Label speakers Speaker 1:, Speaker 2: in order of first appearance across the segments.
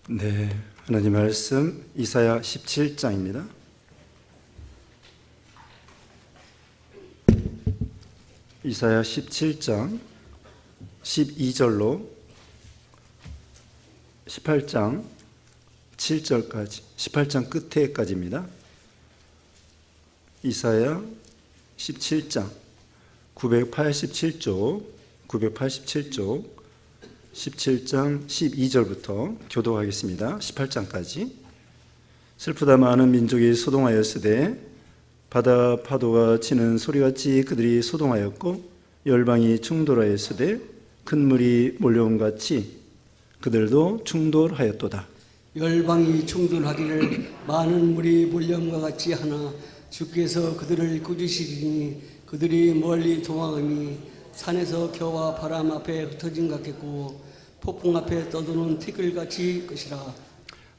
Speaker 1: 네, 하나님 말씀 이사야 17장입니다. 이사야 17장 12절로 18장 7절까지, 18장 끝에까지입니다. 이사야 17장 987쪽 17장 12절부터 교독하겠습니다. 18장까지. 슬프다 많은 민족이 소동하였으되 바다 파도가 치는 소리같이 그들이 소동하였고 열방이 충돌하였으되 큰 물이 몰려온 같이 그들도 충돌하였도다.
Speaker 2: 열방이 충돌하기를 많은 물이 몰려옴과 같이 하나 주께서 그들을 꾸짖으시리니 그들이 멀리 도망하니 산에서 겨와 바람 앞에 흩어진 같겠고 폭풍 앞에 떠도는 티끌같이 것이라.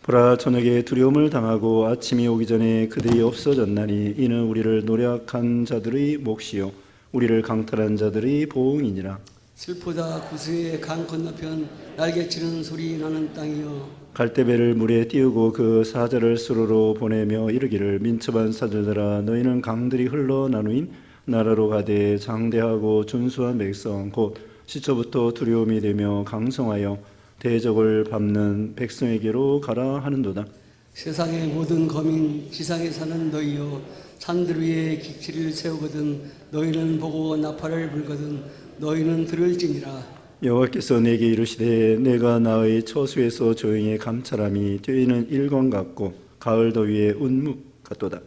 Speaker 1: 보라, 저녁에 두려움을 당하고 아침이 오기 전에 그들이 없어졌나니 이는 우리를 노력한 자들의 몫이요 우리를 강탈한 자들의 보응이니라.
Speaker 2: 슬프다 구스의 강 건너편 날개치는 소리 나는 땅이여.
Speaker 1: 갈대배를 물에 띄우고 그 사자를 수로로 보내며 이르기를 민첩한 사자들아 너희는 강들이 흘러 나누인 나라로 가되 장대하고 준수한 백성 곧 시초부터 두려움이 되며 강성하여 대적을 밟는 백성에게로 가라 하는도다.
Speaker 2: 세상의 모든 거민 지상에 사는 너희여 산들 위에 기치를 세우거든 너희는 보고 나팔을 불거든 너희는 들을지니라.
Speaker 1: 여호와께서 내게 이르시되 내가 나의 처수에서 조용히 감찰함이 뛰는 일광 같고 가을 더위에 운묵 같도다.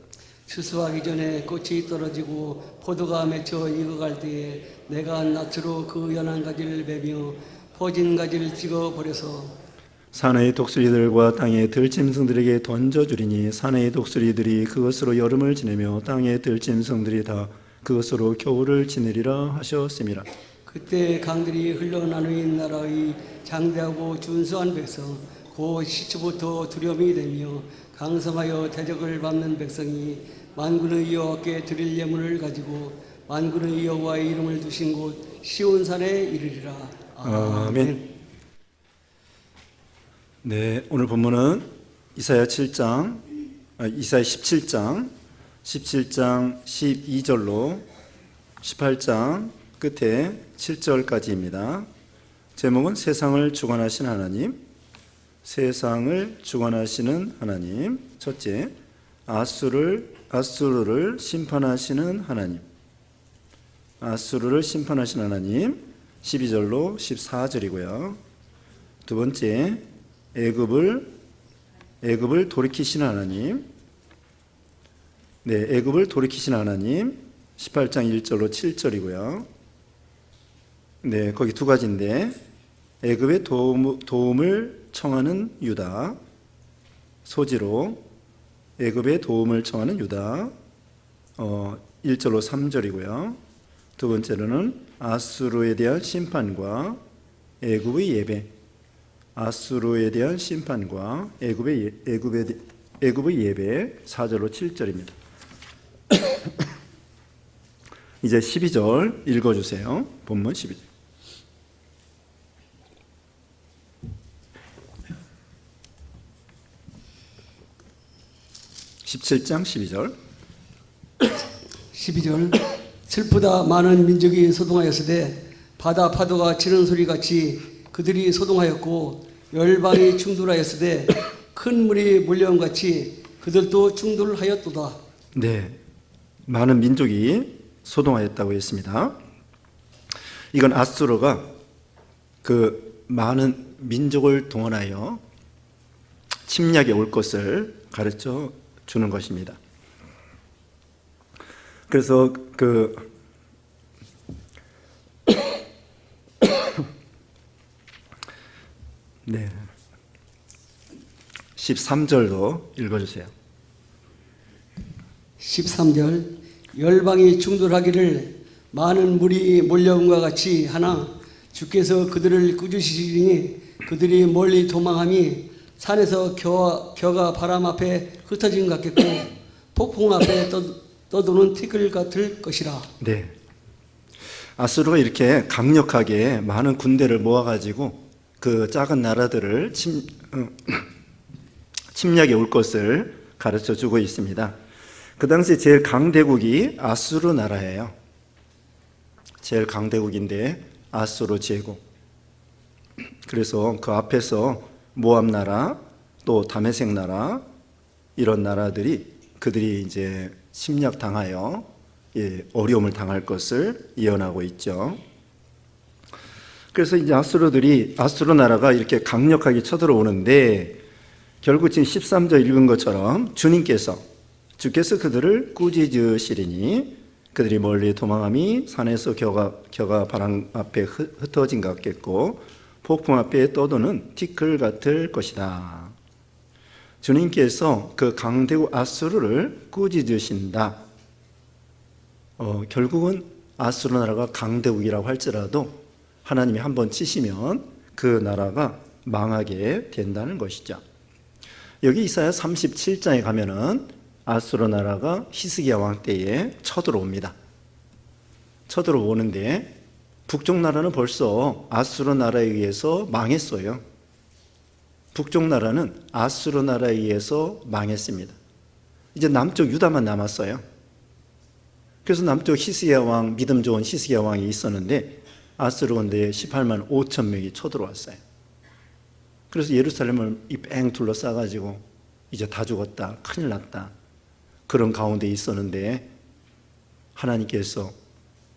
Speaker 2: 추수하기 전에 꽃이 떨어지고 포도가 맺혀 익어갈 때에 내가 낯으로 그 연한 가지를 베며 퍼진 가지를 찍어버려서
Speaker 1: 산의 독수리들과 땅의 들짐승들에게 던져주리니 산의 독수리들이 그것으로 여름을 지내며 땅의 들짐승들이 다 그것으로 겨울을 지내리라 하셨음이라.
Speaker 2: 그때 강들이 흘러나누인 나라의 장대하고 준수한 백성 곧 시초부터 두려움이 되며 강성하여 대적을 밟는 백성이 만군의 여호와께 드릴 예물을 가지고 만군의 여호와의 이름을 두신 곳 시온산에 이르리라.
Speaker 1: 아멘. 네, 오늘 본문은 이사야 17장 12절로 18장 끝에 7절까지입니다. 제목은 세상을 주관하신 하나님. 세상을 주관하시는 하나님. 첫째, 아수르를 심판하시는 하나님. 아수르를 심판하시는 하나님. 12절로 14절이고요. 두 번째, 애굽을 돌이키시는 하나님. 네, 애굽을 돌이키시는 하나님. 18장 1절로 7절이고요. 네, 거기 두 가지인데 애굽의 도움을 청하는 유다. 소지로 애굽의 도움을 청하는 유다. 1절로 3절이고요. 두 번째로는 아수르에 대한 심판과 애굽의 예배. 아수르에 대한 심판과 애굽의 예배 4절로 7절입니다. 이제 12절 읽어주세요. 본문 12절. 17장 12절.
Speaker 2: 12절 슬프다 많은 민족이 소동하였으되 바다 파도가 치는 소리같이 그들이 소동하였고 열방이 충돌하였으되 큰 물이 몰려온 같이 그들도 충돌하였도다.
Speaker 1: 네, 많은 민족이 소동하였다고 했습니다. 이건 아수르가 그 많은 민족을 동원하여 침략에 올 것을 가르쳐 주는 것입니다. 그래서 네, 13절도 읽어주세요.
Speaker 2: 13절 열방이 충돌하기를 많은 물이 몰려온과 같이 하나 주께서 그들을 꾸짖으시리니 그들이 멀리 도망함이 산에서 겨가 바람 앞에 흩어진 것 같겠고 폭풍 앞에 떠도는 티끌 같을 것이라.
Speaker 1: 네, 아수르가 이렇게 강력하게 많은 군대를 모아가지고 그 작은 나라들을 침략이 올 것을 가르쳐 주고 있습니다. 그 당시 제일 강대국이 아수르 나라예요. 제일 강대국인데 아수르 제국. 그래서 그 앞에서 모압 나라, 또 다메섹 나라, 이런 나라들이 그들이 이제 침략 당하여 어려움을 당할 것을 예언하고 있죠. 그래서 이제 아수르 나라가 이렇게 강력하게 쳐들어오는데, 결국 지금 13절 읽은 것처럼 주께서 그들을 꾸짖으시리니 그들이 멀리 도망함이 산에서 겨가 바람 앞에 흩어진 것 같겠고 폭풍 앞에 떠도는 티끌 같을 것이다. 주님께서 그 강대국 아수르를 꾸짖으신다. 결국은 아수르 나라가 강대국이라고 할지라도 하나님이 한번 치시면 그 나라가 망하게 된다는 것이죠. 여기 이사야 37장에 가면은 아수르 나라가 히스기야 왕 때에 쳐들어옵니다. 쳐들어오는데 북쪽 나라는 벌써 아수르 나라에 의해서 망했어요. 북쪽 나라는 아수르 나라에 의해서 망했습니다. 이제 남쪽 유다만 남았어요. 그래서 남쪽 히스기야 왕, 믿음 좋은 히스기야 왕이 있었는데 아수르 군대에 18만 5천 명이 쳐들어왔어요. 그래서 예루살렘을 뺑 둘러싸가지고 이제 다 죽었다, 큰일 났다, 그런 가운데 있었는데 하나님께서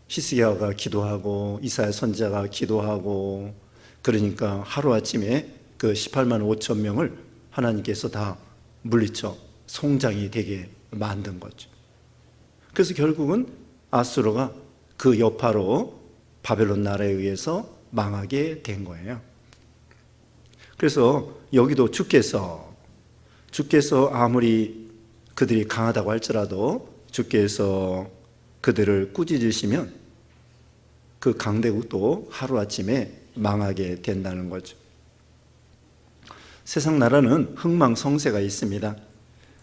Speaker 1: 히스기야가 기도하고 이사야 선지자가 기도하고 그러니까 하루아침에 그 18만 5천 명을 하나님께서 다 물리쳐 송장이 되게 만든 거죠. 그래서 결국은 아수르가 그 여파로 바벨론 나라에 의해서 망하게 된 거예요. 그래서 여기도 주께서 아무리 그들이 강하다고 할지라도 주께서 그들을 꾸짖으시면 그 강대국도 하루아침에 망하게 된다는 거죠. 세상 나라는 흥망성쇠가 있습니다.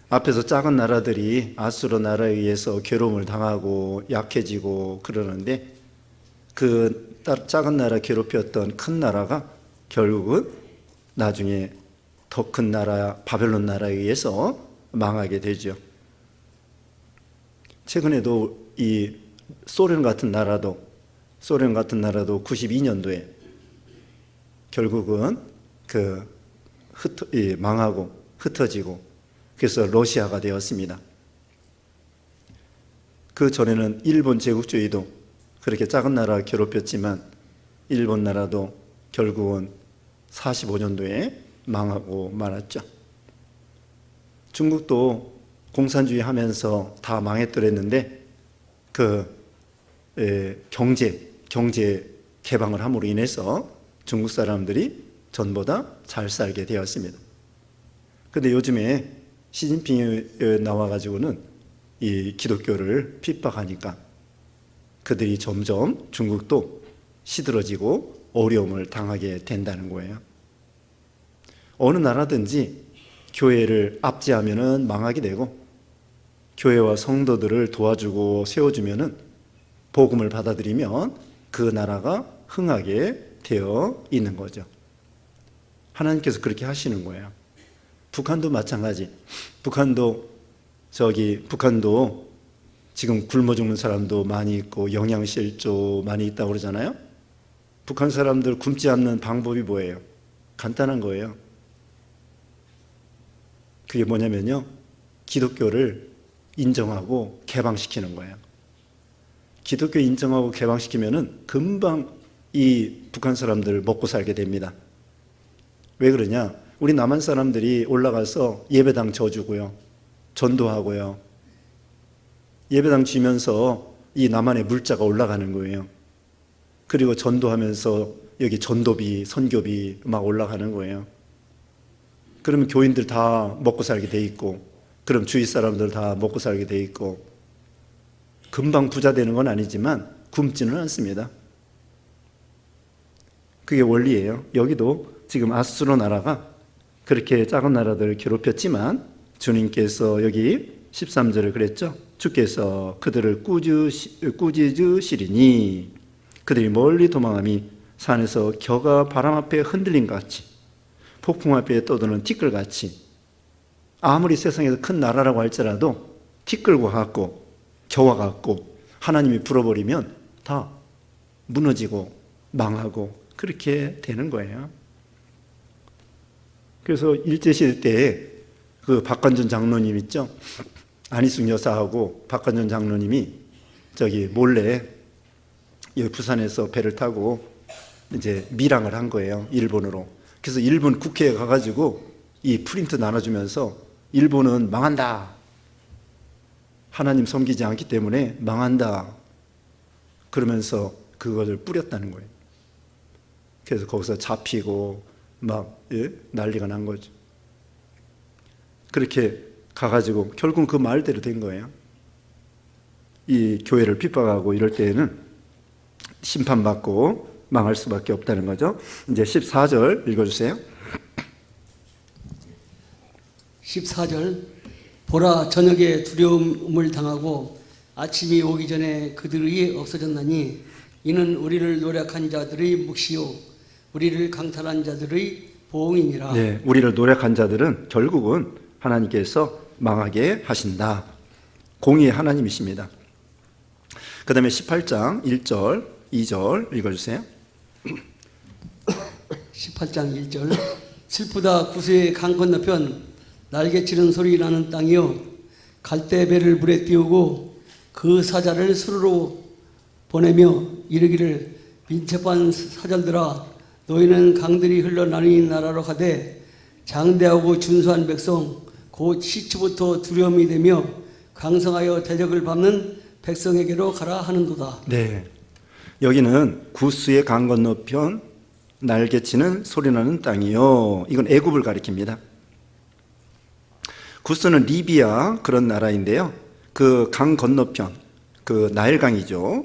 Speaker 1: 앞에서 작은 나라들이 아수르 나라에 의해서 괴로움을 당하고 약해지고 그러는데 그 작은 나라 괴롭혔던 큰 나라가 결국은 나중에 더 큰 나라 바벨론 나라에 의해서 망하게 되죠. 최근에도 이 소련 같은 나라도 92년도에 결국은 망하고 흩어지고 그래서 러시아가 되었습니다. 그 전에는 일본 제국주의도 그렇게 작은 나라 괴롭혔지만 일본 나라도 결국은 45년도에 망하고 말았죠. 중국도 공산주의 하면서 다 망했더랬는데 경제 개방을 함으로 인해서 중국 사람들이 전보다 잘 살게 되었습니다. 그런데 요즘에 시진핑이 나와가지고는 이 기독교를 핍박하니까 그들이 점점 중국도 시들어지고 어려움을 당하게 된다는 거예요. 어느 나라든지 교회를 압제하면은 망하게 되고 교회와 성도들을 도와주고 세워주면은 복음을 받아들이면 그 나라가 흥하게 되어 있는 거죠. 하나님께서 그렇게 하시는 거예요. 북한도 마찬가지. 북한도 지금 굶어 죽는 사람도 많이 있고 영양실조 많이 있다고 그러잖아요. 북한 사람들 굶지 않는 방법이 뭐예요? 간단한 거예요. 그게 뭐냐면요, 기독교를 인정하고 개방시키는 거예요. 기독교 인정하고 개방시키면은 금방 이 북한 사람들 먹고 살게 됩니다. 왜 그러냐? 우리 남한 사람들이 올라가서 예배당 져주고요, 전도하고요, 예배당 지면서 이 남한의 물자가 올라가는 거예요. 그리고 전도하면서 여기 전도비, 선교비 막 올라가는 거예요. 그러면 교인들 다 먹고 살게 돼 있고, 그럼 주위 사람들 다 먹고 살게 돼 있고, 금방 부자 되는 건 아니지만 굶지는 않습니다. 그게 원리예요. 여기도 지금 아수르 나라가 그렇게 작은 나라들을 괴롭혔지만 주님께서 여기 13절을 그랬죠. 주께서 그들을 꾸짖으시리니 그들이 멀리 도망함이 산에서 겨가 바람 앞에 흔들린 것 같이 폭풍 앞에 떠도는 티끌같이. 아무리 세상에서 큰 나라라고 할지라도 티 끌고 갖고 겨와 갖고 하나님이 불어버리면 다 무너지고 망하고 그렇게 되는 거예요. 그래서 일제시대 때 그 박관준 장로님 있죠? 안희숙 여사하고 박관준 장로님이 저기 몰래 여기 부산에서 배를 타고 이제 밀항을 한 거예요. 일본으로. 그래서 일본 국회에 가가지고 이 프린트 나눠주면서 일본은 망한다. 하나님 섬기지 않기 때문에 망한다. 그러면서 그것을 뿌렸다는 거예요. 그래서 거기서 잡히고 막 난리가 난 거죠. 그렇게 가가지고 결국은 그 말대로 된 거예요. 이 교회를 핍박하고 이럴 때에는 심판받고 망할 수밖에 없다는 거죠. 이제 14절 읽어주세요.
Speaker 2: 14절 보라 저녁에 두려움을 당하고 아침이 오기 전에 그들이 없어졌나니 이는 우리를 노력한 자들의 묵시요 우리를 강탈한 자들의 보응이니라.
Speaker 1: 네, 우리를 노력한 자들은 결국은 하나님께서 망하게 하신다. 공의의 하나님이십니다. 그 다음에 18장 1절 2절 읽어주세요.
Speaker 2: 18장 1절 슬프다 구수의 강 건너편 날개치는 소리 나는 땅이여 갈대배를 물에 띄우고 그 사자를 수로로 보내며 이르기를 민첩한 사절들아 너희는 강들이 흘러나누는 나라로 가되 장대하고 준수한 백성 곧 시초부터 두려움이 되며 강성하여 대적을 밟는 백성에게로 가라 하는도다.
Speaker 1: 네, 여기는 구스의 강 건너편 날개치는 소리나는 땅이요. 이건 애굽을 가리킵니다. 구스는 리비아 그런 나라인데요. 그 강 건너편, 그 나일강이죠.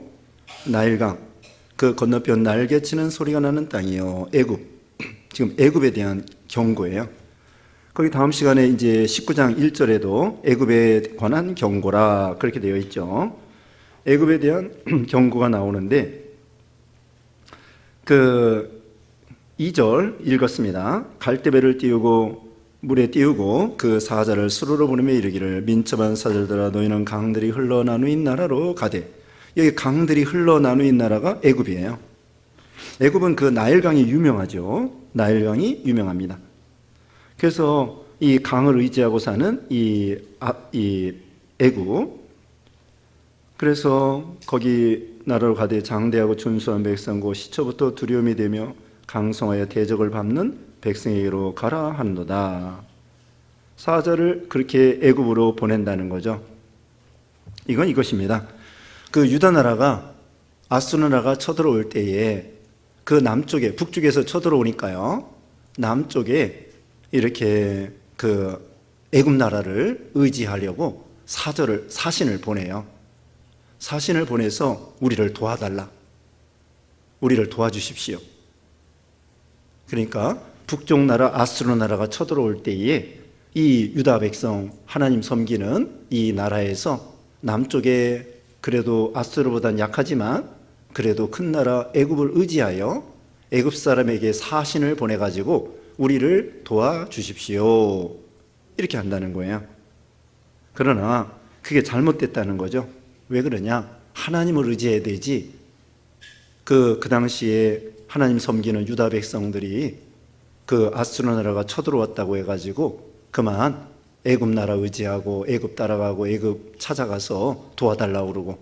Speaker 1: 나일강 그 건너편 날개치는 소리가 나는 땅이요. 애굽. 지금 애굽에 대한 경고예요. 거기 다음 시간에 이제 19장 1절에도 애굽에 관한 경고라 그렇게 되어 있죠. 애굽에 대한 경고가 나오는데 그 2절 읽었습니다. 갈대배를 띄우고 물에 띄우고 그 사자를 수로로 보내며 이르기를 민첩한 사절들아 너희는 강들이 흘러나누인 나라로 가되. 여기 강들이 흘러나누인 나라가 애굽이에요. 애굽은 그 나일강이 유명하죠. 나일강이 유명합니다. 그래서 이 강을 의지하고 사는 이 애굽. 그래서 거기 나라로 가되 장대하고 준수한 백성고 시초부터 두려움이 되며 강성하여 대적을 밟는 백성에게로 가라 하는도다. 사자를 그렇게 애굽으로 보낸다는 거죠. 이건 이것입니다. 그 유다 나라가 아수르 나라가 쳐들어올 때에 그 남쪽에 북쪽에서 쳐들어오니까요. 남쪽에 이렇게 그 애굽 나라를 의지하려고 사신을 보내요. 사신을 보내서 우리를 도와달라. 우리를 도와주십시오. 그러니까 북쪽 나라 아수르 나라가 쳐들어올 때에 이 유다 백성 하나님 섬기는 이 나라에서 남쪽에 그래도 아수르보다는 약하지만 그래도 큰 나라 애굽을 의지하여 애굽 사람에게 사신을 보내가지고 우리를 도와주십시오. 이렇게 한다는 거예요. 그러나 그게 잘못됐다는 거죠. 왜 그러냐? 하나님을 의지해야 되지. 그 당시에 하나님 섬기는 유다 백성들이 그 아수르 나라가 쳐들어왔다고 해가지고 그만 애굽 나라 의지하고 애굽 따라가고 애굽 찾아가서 도와달라고 그러고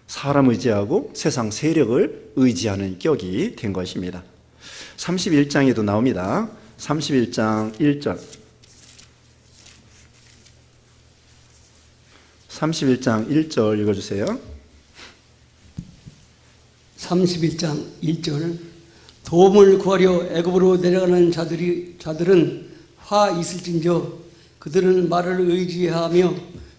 Speaker 1: 사람 의지하고 세상 세력을 의지하는 격이 된 것입니다. 31장에도 나옵니다. 31장 1절 31장 1절 읽어주세요.
Speaker 2: 31장 1절 도움을 구하려 애굽으로 내려가는 자들은 화 있을진저 그들은 말을 의지하며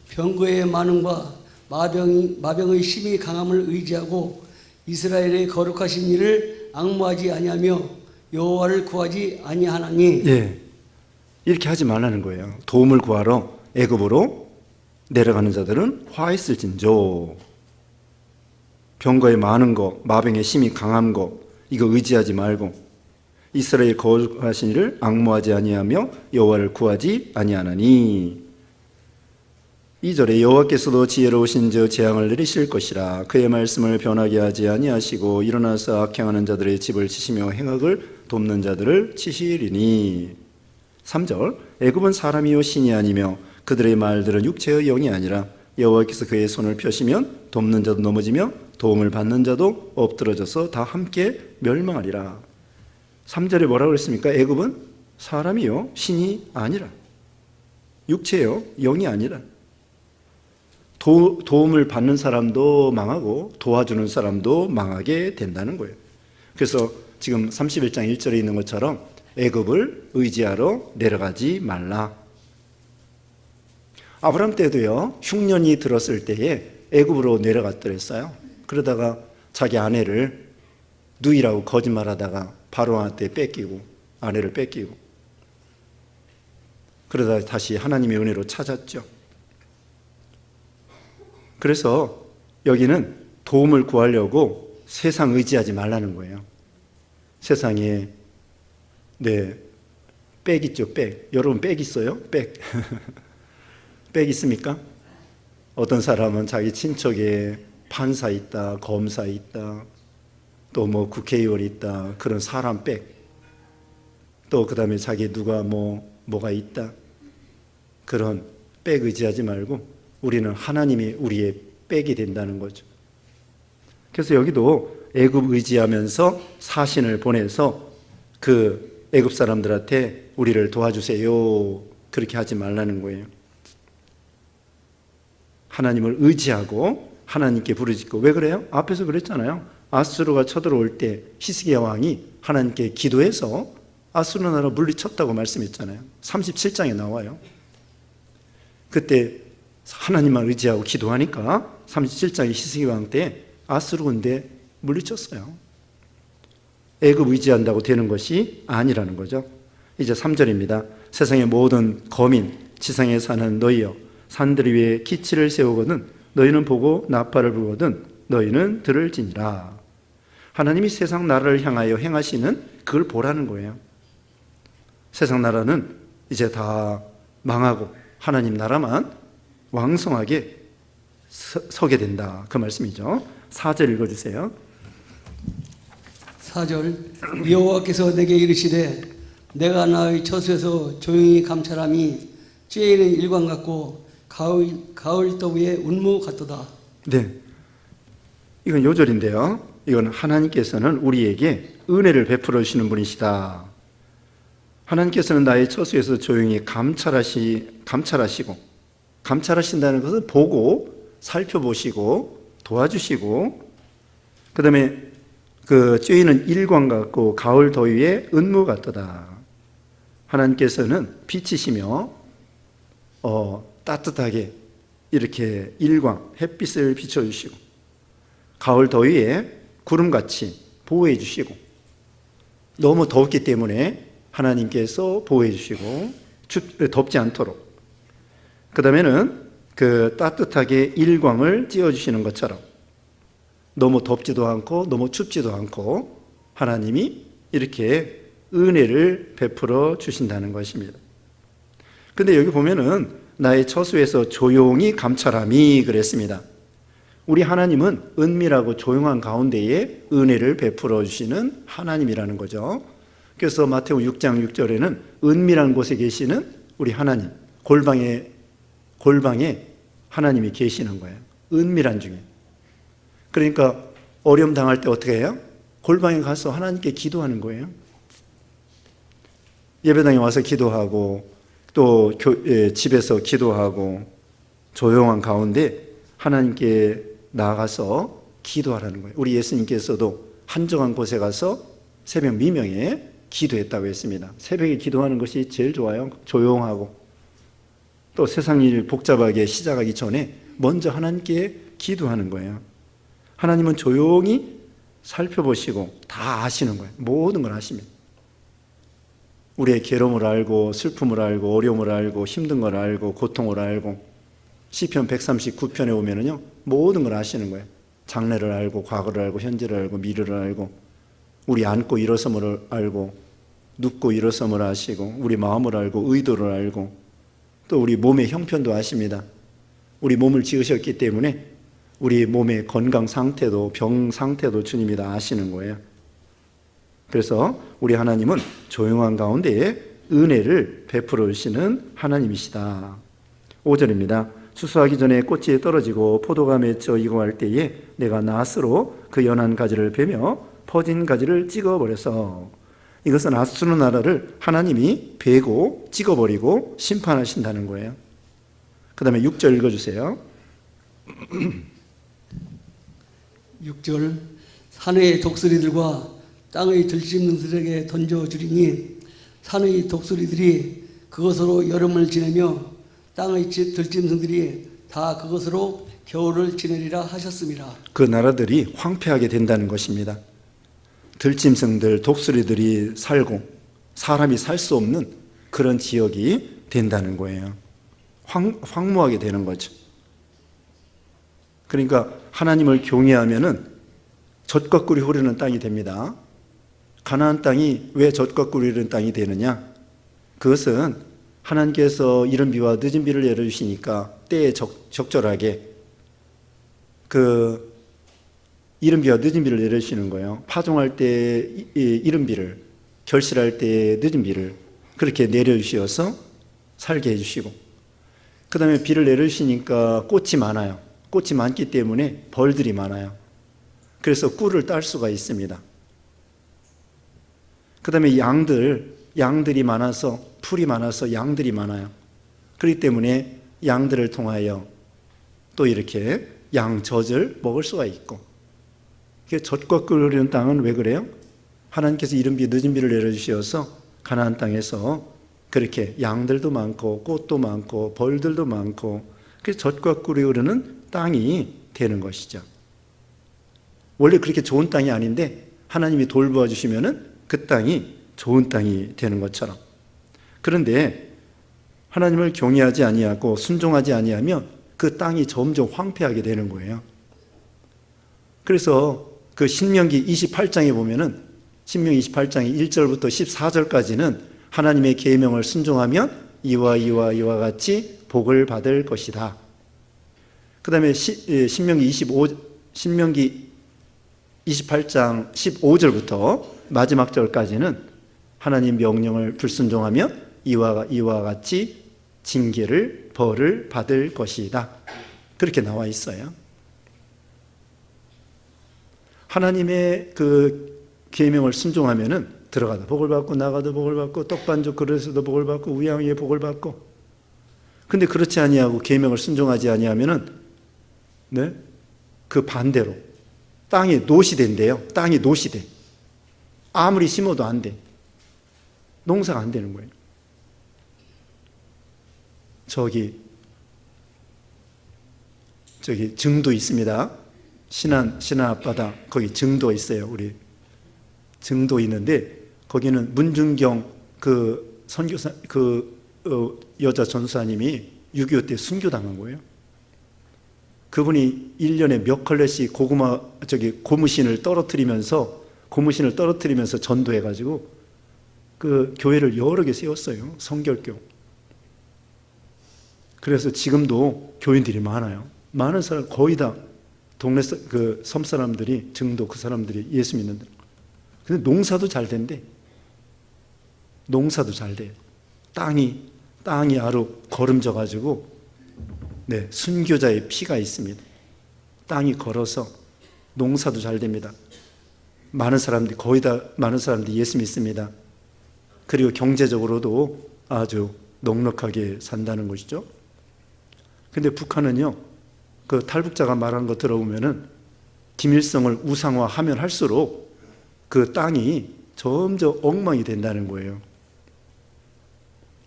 Speaker 2: 병거의 많음과 마병의 심히 강함을 의지하고 이스라엘의 거룩하신 이를 앙모하지 아니하며 여호와를 구하지 아니하나니.
Speaker 1: 예, 이렇게 하지 말라는 거예요. 도움을 구하러 애굽으로 내려가는 자들은 화 있을진저 병거의 많은 거, 마병의 심히 강한 거 이거 의지하지 말고 이스라엘 거룩하신 이를 앙모하지 아니하며 여호와를 구하지 아니하나니. 2절에 여호와께서도 지혜로우신즉 재앙을 내리실 것이라. 그의 말씀을 변하게 하지 아니하시고 일어나서 악행하는 자들의 집을 치시며 행악을 돕는 자들을 치시리니. 3절 애굽은 사람이요 신이 아니며 그들의 말들은 육체의 영이 아니라 여호와께서 그의 손을 펴시면 돕는 자도 넘어지며 도움을 받는 자도 엎드러져서 다 함께 멸망하리라. 3절에 뭐라고 그랬습니까? 애굽은 사람이요 신이 아니라, 육체요 영이 아니라. 도움을 받는 사람도 망하고 도와주는 사람도 망하게 된다는 거예요. 그래서 지금 31장 1절에 있는 것처럼 애굽을 의지하러 내려가지 말라. 아브람 때도요, 흉년이 들었을 때에 애굽으로 내려갔더랬어요. 그러다가 자기 아내를 누이라고 거짓말하다가 바로한테 뺏기고, 아내를 뺏기고, 그러다 다시 하나님의 은혜로 찾았죠. 그래서 여기는 도움을 구하려고 세상 의지하지 말라는 거예요. 세상에 빽 있죠, 빽. 여러분 빽 있어요? 빽. 빽 있습니까? 어떤 사람은 자기 친척에 판사 있다, 검사 있다, 또 뭐 국회의원 있다, 그런 사람 빽. 또 그 다음에 자기 누가 뭐가 있다. 그런 빽 의지하지 말고 우리는 하나님이 우리의 빽이 된다는 거죠. 그래서 여기도 애굽 의지하면서 사신을 보내서 그 애굽 사람들한테 우리를 도와주세요, 그렇게 하지 말라는 거예요. 하나님을 의지하고 하나님께 부르짖고. 왜 그래요? 앞에서 그랬잖아요. 아수르가 쳐들어올 때 히스기야 왕이 하나님께 기도해서 아수르 나라 물리쳤다고 말씀했잖아요. 37장에 나와요. 그때 하나님만 의지하고 기도하니까 37장의 히스기야 왕 때 아수르 군대 물리쳤어요. 애굽 의지한다고 되는 것이 아니라는 거죠. 이제 3절입니다. 세상의 모든 거민, 지상에 사는 너희여, 산들 위에 기치를 세우거든 너희는 보고 나팔을 불거든 너희는 들을지니라. 하나님이 세상 나라를 향하여 행하시는 그걸 보라는 거예요. 세상 나라는 이제 다 망하고 하나님 나라만 왕성하게 서게 된다, 그 말씀이죠. 4절 읽어주세요.
Speaker 2: 4절 여호와께서 내게 이르시되 내가 나의 처소에서 조용히 감찰함이 쬐이는 일광 같고 가을 더위의 운무 같도다.
Speaker 1: 네, 이건 요절인데요. 이건 하나님께서는 우리에게 은혜를 베풀어 주시는 분이시다. 하나님께서는 나의 처소에서 조용히 감찰하시고, 감찰하신다는 것은 보고 살펴보시고 도와주시고, 그 다음에 그 쬐이는 일광 같고 가을 더위에 은무 같도다. 하나님께서는 빛이시며 따뜻하게 이렇게 일광, 햇빛을 비춰주시고 가을 더위에 구름같이 보호해 주시고, 너무 더웠기 때문에 하나님께서 보호해 주시고 덥지 않도록, 그 다음에는 그 따뜻하게 일광을 띄워주시는 것처럼 너무 덥지도 않고 너무 춥지도 않고 하나님이 이렇게 은혜를 베풀어 주신다는 것입니다. 근데 여기 보면은 나의 처소에서 조용히 감찰함이 그랬습니다. 우리 하나님은 은밀하고 조용한 가운데에 은혜를 베풀어 주시는 하나님이라는 거죠. 그래서 마태복음 6장 6절에는 은밀한 곳에 계시는 우리 하나님, 골방에 하나님이 계시는 거예요. 은밀한 중에. 그러니까 어려움 당할 때 어떻게 해요? 골방에 가서 하나님께 기도하는 거예요. 예배당에 와서 기도하고 또 집에서 기도하고 조용한 가운데 하나님께 나아가서 기도하라는 거예요. 우리 예수님께서도 한정한 곳에 가서 새벽 미명에 기도했다고 했습니다. 새벽에 기도하는 것이 제일 좋아요. 조용하고 또 세상 일 복잡하게 시작하기 전에 먼저 하나님께 기도하는 거예요. 하나님은 조용히 살펴보시고 다 아시는 거예요. 모든 걸 아십니다. 우리의 괴로움을 알고 슬픔을 알고 어려움을 알고 힘든 걸 알고 고통을 알고, 시편 139편에 오면은요 모든 걸 아시는 거예요. 장래를 알고 과거를 알고 현재를 알고 미래를 알고 우리 안고 일어섬을 알고 눕고 일어섬을 아시고 우리 마음을 알고 의도를 알고 또 우리 몸의 형편도 아십니다. 우리 몸을 지으셨기 때문에 우리 몸의 건강 상태도 병 상태도 주님이 다 아시는 거예요. 그래서 우리 하나님은 조용한 가운데에 은혜를 베풀어 주시는 하나님이시다. 5절입니다. 추수하기 전에 꽃이 떨어지고 포도가 맺혀 익어갈 때에 내가 낫으로 그 연한 가지를 베며 퍼진 가지를 찍어버려서, 이것은 아수르 나라를 하나님이 베고 찍어버리고 심판하신다는 거예요. 그 다음에 6절 읽어주세요.
Speaker 2: 6절 산의 독수리들과 땅의 들짐승들에게 던져주리니 산의 독수리들이 그것으로 여름을 지내며 땅의 들짐승들이 다 그것으로 겨울을 지내리라 하셨습니다.
Speaker 1: 그 나라들이 황폐하게 된다는 것입니다. 들짐승들, 독수리들이 살고 사람이 살 수 없는 그런 지역이 된다는 거예요. 황무하게 되는 거죠. 그러니까 하나님을 경외하면은 젖과 꿀이 흐르는 땅이 됩니다. 가나안 땅이 왜 젖과 꿀이 흐르는 땅이 되느냐? 그것은 하나님께서 이른 비와 늦은 비를 내려주시니까 때에 적절하게 그 이른 비와 늦은 비를 내려주시는 거예요. 파종할 때 이른 비를, 결실할 때 늦은 비를 그렇게 내려주셔서 살게 해주시고, 그 다음에 비를 내려주시니까 꽃이 많아요. 꽃이 많기 때문에 벌들이 많아요. 그래서 꿀을 딸 수가 있습니다. 그 다음에 양들이 많아서, 풀이 많아서 양들이 많아요. 그렇기 때문에 양들을 통하여 또 이렇게 양젖을 먹을 수가 있고, 젖과 꿀 흐르는 땅은 왜 그래요? 하나님께서 이른 비 늦은 비를 내려주셔서 가나안 땅에서 그렇게 양들도 많고 꽃도 많고 벌들도 많고, 그래서 젖과 꿀이 흐르는 땅이 되는 것이죠. 원래 그렇게 좋은 땅이 아닌데 하나님이 돌보아 주시면은 그 땅이 좋은 땅이 되는 것처럼. 그런데 하나님을 경외하지 아니하고 순종하지 아니하면 그 땅이 점점 황폐하게 되는 거예요. 그래서 그 신명기 28장에 보면은 신명기 28장의 1절부터 14절까지는 하나님의 계명을 순종하면 이와 같이 복을 받을 것이다. 그 다음에 신명기 28장 15절부터 마지막 절까지는 하나님 명령을 불순종하면 이와 같이 징계를 벌을 받을 것이다. 그렇게 나와 있어요. 하나님의 그 계명을 순종하면은 들어가도 복을 받고 나가도 복을 받고 떡반죽 그릇에서도 복을 받고 우양 위에 복을 받고. 근데 그렇지 아니하고 계명을 순종하지 아니하면은 그 반대로 땅이 노시 된대요. 땅이 노시 돼. 아무리 심어도 안 돼. 농사가 안 되는 거예요. 저기 증도 있습니다. 신안 앞바다 거기 증도 있어요. 우리 증도 있는데 거기는 문준경 그 선교사 여자 전사님이 6.25 때 순교당한 거예요. 그분이 1년에 몇 컬레씩 고무신을 떨어뜨리면서 전도해가지고 그 교회를 여러 개 세웠어요. 성결교. 그래서 지금도 교인들이 많아요. 많은 사람, 거의 다 동네 그 섬 사람들이, 증도 그 사람들이 예수 믿는다. 근데 농사도 잘 된대. 농사도 잘 돼. 땅이 아주 거름져가지고, 순교자의 피가 있습니다. 땅이 걸어서 농사도 잘 됩니다. 많은 사람들이, 거의 다 많은 사람들이 예수 믿습니다. 그리고 경제적으로도 아주 넉넉하게 산다는 것이죠. 근데 북한은요, 그 탈북자가 말한 거 들어보면은 김일성을 우상화하면 할수록 그 땅이 점점 엉망이 된다는 거예요.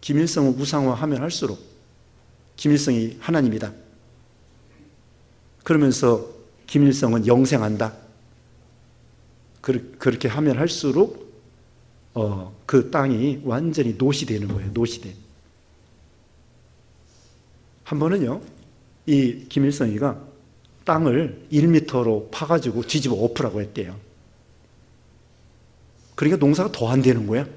Speaker 1: 김일성을 우상화하면 할수록 김일성이 하나님이다. 그러면서 김일성은 영생한다. 그렇게 하면 할수록 그 땅이 완전히 노시되는 거예요. 노시돼. 한 번은요, 이 김일성이가 땅을 1m로 파가지고 뒤집어 엎으라고 했대요. 그러니까 농사가 더 안 되는 거야.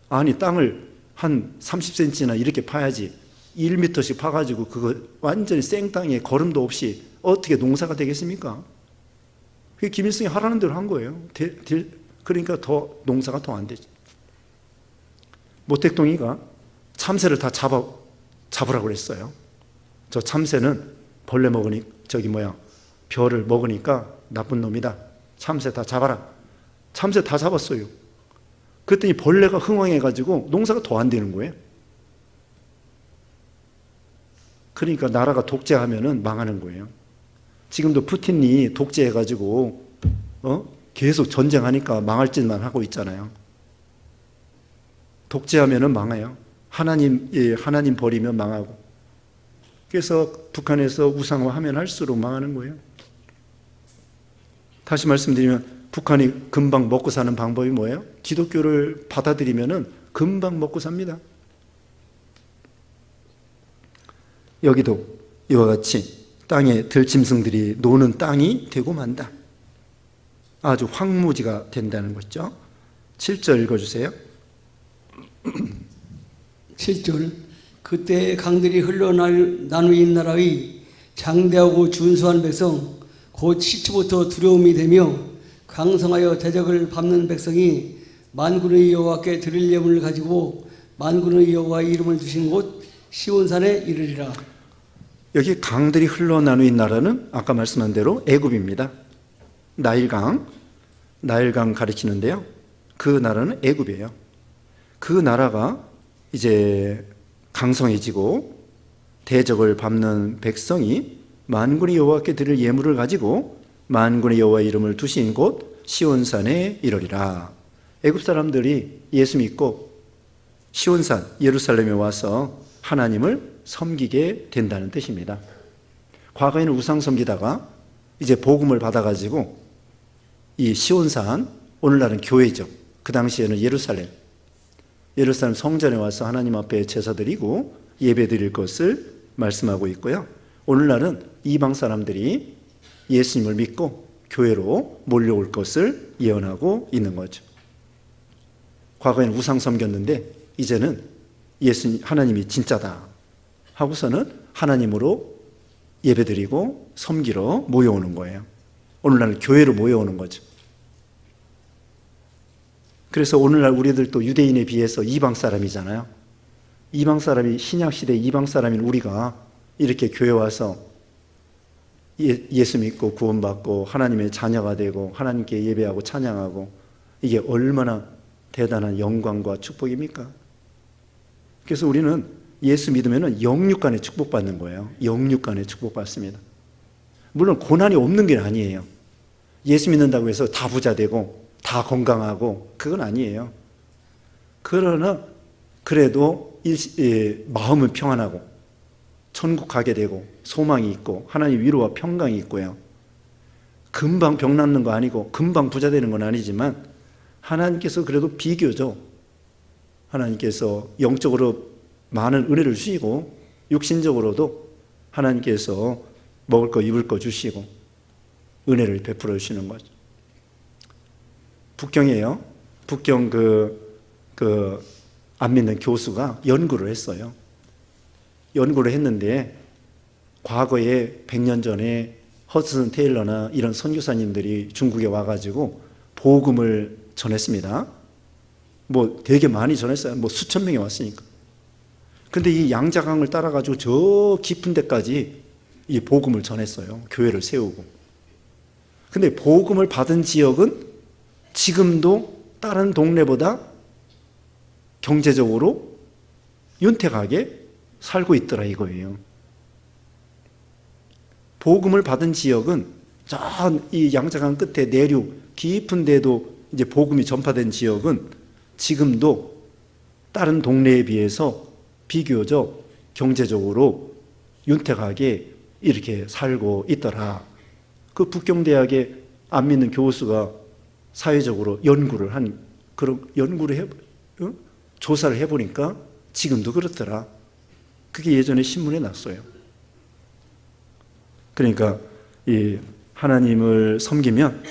Speaker 1: 아니 땅을 한 30cm나 이렇게 파야지 1m씩 파가지고 그거 완전히 생땅에 거름도 없이 어떻게 농사가 되겠습니까? 그게 김일성이 하라는 대로 한 거예요. 그러니까 더 농사가 더 안 되지. 모택동이가 참새를 다 잡으라고 그랬어요. 저 참새는 벌레 먹으니 별을 먹으니까 나쁜 놈이다. 참새 다 잡아라. 참새 다 잡았어요. 그랬더니 벌레가 흥왕해가지고 농사가 더 안 되는 거예요. 그러니까 나라가 독재하면은 망하는 거예요. 지금도 푸틴이 독재해가지고 계속 전쟁하니까 망할 짓만 하고 있잖아요. 독재하면은 망해요. 하나님 버리면 망하고. 그래서 북한에서 우상화하면 할수록 망하는 거예요. 다시 말씀드리면 북한이 금방 먹고 사는 방법이 뭐예요? 기독교를 받아들이면은 금방 먹고 삽니다. 여기도 이와 같이 땅에 들짐승들이 노는 땅이 되고 만다. 아주 황무지가 된다는 거죠. 7절 읽어주세요.
Speaker 2: 7절 그때 강들이 흘러나누인 나라의 장대하고 준수한 백성 곧 시초부터 두려움이 되며 강성하여 대적을 밟는 백성이 만군의 여호와께 드릴 예물을 가지고 만군의 여호와의 이름을 두신 곳 시온산에 이르리라.
Speaker 1: 여기 강들이 흘러나누인 나라는 아까 말씀한 대로 애굽입니다. 나일강 가르치는데요. 그 나라는 애굽이에요. 그 나라가 이제 강성해지고 대적을 밟는 백성이 만군의 여호와께 드릴 예물을 가지고 만군의 여호와의 이름을 두신 곳 시온산에 이르리라. 애굽 사람들이 예수 믿고 시온산 예루살렘에 와서 하나님을 섬기게 된다는 뜻입니다. 과거에는 우상 섬기다가 이제 복음을 받아가지고 이 시온산, 오늘날은 교회죠. 그 당시에는 예루살렘 성전에 와서 하나님 앞에 제사 드리고 예배 드릴 것을 말씀하고 있고요. 오늘날은 이방 사람들이 예수님을 믿고 교회로 몰려올 것을 예언하고 있는 거죠. 과거에는 우상 섬겼는데 이제는 하나님이 진짜다 하고서는 하나님으로 예배드리고 섬기러 모여오는 거예요. 오늘날 교회로 모여오는 거죠. 그래서 오늘날 우리들도 유대인에 비해서 이방 사람이잖아요. 이방 사람이 신약시대 이방 사람인 우리가 이렇게 교회 와서 예수 믿고 구원받고 하나님의 자녀가 되고 하나님께 예배하고 찬양하고 이게 얼마나 대단한 영광과 축복입니까? 그래서 우리는 예수 믿으면 영육간에 축복받는 거예요. 영육간에 축복받습니다. 물론 고난이 없는 게 아니에요. 예수 믿는다고 해서 다 부자 되고 다 건강하고 그건 아니에요. 그러나 그래도 마음은 평안하고 천국 가게 되고 소망이 있고 하나님 위로와 평강이 있고요. 금방 병 낫는 거 아니고 금방 부자 되는 건 아니지만 하나님께서 그래도 비교적 하나님께서 영적으로 많은 은혜를 주시고 육신적으로도 하나님께서 먹을 거 입을 거 주시고 은혜를 베풀어 주시는 거죠. 북경이에요. 북경 안 믿는 교수가 연구를 했어요. 연구를 했는데 과거에 100년 전에 허드슨 테일러나 이런 선교사님들이 중국에 와가지고 복음을 전했습니다. 뭐 되게 많이 전했어요. 뭐 수천 명이 왔으니까. 근데 이 양자강을 따라가지고 저 깊은 데까지 이 복음을 전했어요. 교회를 세우고. 근데 복음을 받은 지역은 지금도 다른 동네보다 경제적으로 윤택하게 살고 있더라 이거예요. 복음을 받은 지역은 저 이 양자강 끝에 내륙 깊은 데도 이제 복음이 전파된 지역은 지금도 다른 동네에 비해서 비교적 경제적으로 윤택하게 이렇게 살고 있더라. 그 북경대학의 안 믿는 교수가 사회적으로 연구를 한 그런 조사를 해보니까 지금도 그렇더라. 그게 예전에 신문에 났어요. 그러니까 이 하나님을 섬기면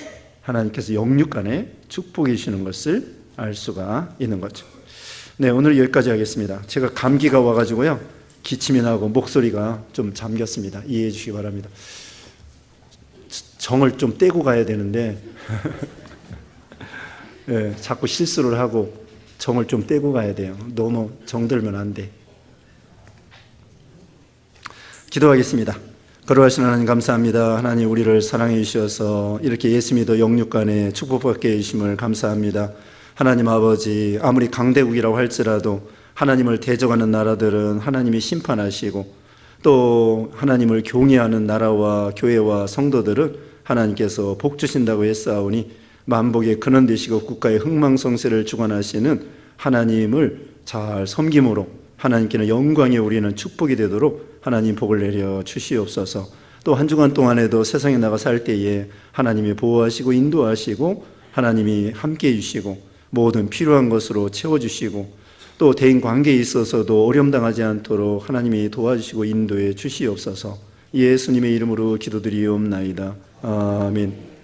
Speaker 1: 하나님께서 영육간에 축복해 주시는 것을 알 수가 있는 거죠. 네, 오늘 여기까지 하겠습니다. 제가 감기가 와가지고요, 기침이 나고 목소리가 좀 잠겼습니다. 이해해 주시기 바랍니다. 정을 좀 떼고 가야 되는데 네, 자꾸 실수를 하고 정을 좀 떼고 가야 돼요. 너무 정들면 안 돼. 기도하겠습니다. 거룩하신 하나님 감사합니다. 하나님 우리를 사랑해 주셔서 이렇게 예수 믿어 영육간에 축복받게 해주심을 감사합니다. 하나님 아버지, 아무리 강대국이라고 할지라도 하나님을 대적하는 나라들은 하나님이 심판하시고, 또 하나님을 경외하는 나라와 교회와 성도들은 하나님께서 복 주신다고 했사오니 만복의 근원 되시고 국가의 흥망성쇠를 주관하시는 하나님을 잘 섬김으로 하나님께는 영광이 우리는 축복이 되도록 하나님 복을 내려 주시옵소서. 또 한 주간 동안에도 세상에 나가 살 때에 하나님이 보호하시고 인도하시고 하나님이 함께해 주시고 모든 필요한 것으로 채워주시고, 또 대인 관계에 있어서도 어려움 당하지 않도록 하나님이 도와주시고 인도해 주시옵소서. 예수님의 이름으로 기도드리옵나이다. 아멘.